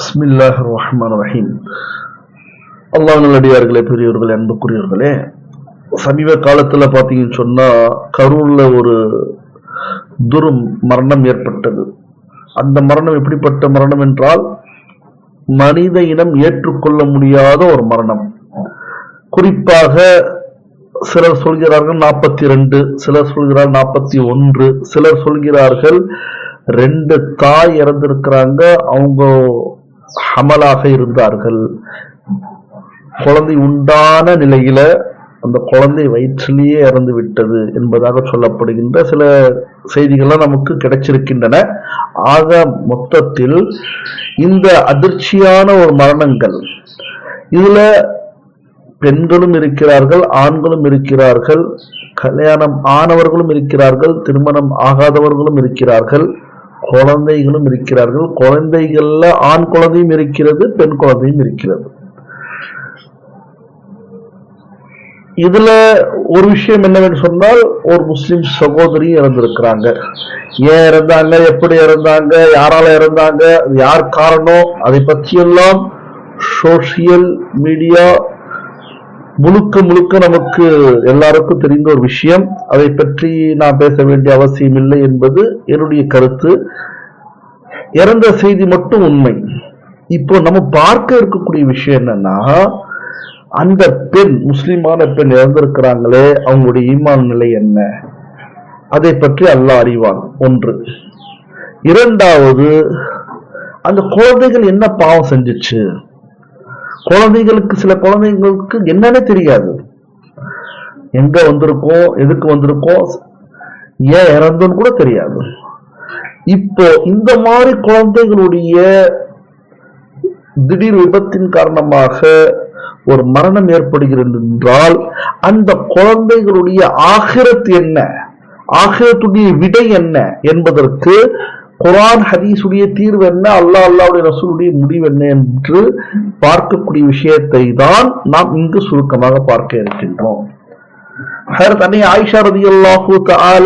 பிஸ்மில்லாஹிர் ரஹ்மானிர் ரஹீம். அல்லாஹ் நல்லடியார்களே, பெரியவர்களே, அன்புக்குரியவர்களே, சமீப காலத்துல பாத்தீங்கன்னு சொன்னா கரூர்ல ஒரு மரணம் ஏற்பட்டது. அந்த மரணம் எப்படிப்பட்ட மரணம் என்றால் மனித இனம் ஏற்றுக்கொள்ள முடியாத ஒரு மரணம். குறிப்பாக சிலர் சொல்கிறார்கள் 42, சிலர் சொல்கிறார்கள் 41, சிலர் சொல்கிறார்கள் 2 தாய் இறந்திருக்கிறாங்க, அவங்க ஹமலாக இருந்தார்கள். குழந்தை உண்டான நிலையில அந்த குழந்தை வயிற்றிலேயே இறந்து விட்டது என்பதாக சொல்லப்படுகின்ற சில செய்திகள்லாம் நமக்கு கிடைச்சிருக்கின்றன. ஆக மொத்தத்தில் இந்த அதிர்ச்சியான ஒரு மரணங்கள், இதுல பெண்களும் இருக்கிறார்கள், ஆண்களும் இருக்கிறார்கள், கல்யாணம் ஆனவர்களும் இருக்கிறார்கள், திருமணம் ஆகாதவர்களும் இருக்கிறார்கள், குழந்தைகளும் இருக்கிறார்கள். குழந்தைகள்ல ஆண் குழந்தையும் இருக்கிறது, பெண் குழந்தையும் இருக்கிறது. இதுல ஒரு விஷயம் என்னவென்று சொன்னால், ஒரு முஸ்லிம் சகோதரி இறந்திருக்கிறாங்க. ஏன் இறந்தாங்க, எப்படி இறந்தாங்க, யாரால இறந்தாங்க, யார் காரணம், அதை பற்றியெல்லாம் சோசியல் மீடியா முழுக்க நமக்கு எல்லாருக்கும் தெரிந்த ஒரு விஷயம். அதை பற்றி நான் பேச வேண்டிய அவசியம் இல்லை என்பது என்னுடைய கருத்து. இறந்த செய்தி மட்டும் உண்மை. இப்போ நம்ம பார்க்க இருக்கக்கூடிய விஷயம் என்னன்னா, அந்த பெண், முஸ்லிமான பெண் இறந்திருக்கிறாங்களே, அவங்களுடைய ஈமான் நிலை என்ன, அதை பற்றி அல்லாஹ் அறிவான். ஒன்று. இரண்டாவது, அந்த குழந்தைகள் என்ன பாவம் செஞ்சிச்சு. குழந்தைகளுக்கு, சில குழந்தைங்களுக்கு என்னன்னு தெரியாது, எங்க வந்திருக்கோம், எதுக்கு வந்திருக்கோம், ஏன் இறந்தோன்னு கூட தெரியாது. இப்போ இந்த மாதிரி குழந்தைகளுடைய திடீர் விபத்தின் காரணமாக ஒரு மரணம் ஏற்படுகிறது என்றால், அந்த குழந்தைகளுடைய ஆகிரத் என்ன, ஆகிரத்துடைய விடை என்ன என்பதற்கு குர்ஆன் ஹதீஸுடைய தீர்வு என்ன, அல்லாஹ்வுடைய ரசூலுடைய முடிவு என்ன என்று பார்க்கக்கூடிய விஷயத்தை தான் நாம் இங்கு சுருக்கமாக பார்க்க இருக்கின்றோம். ஹஜ்ரத் அன்னை ஆயிஷா ரலியல்லாஹு தஆலா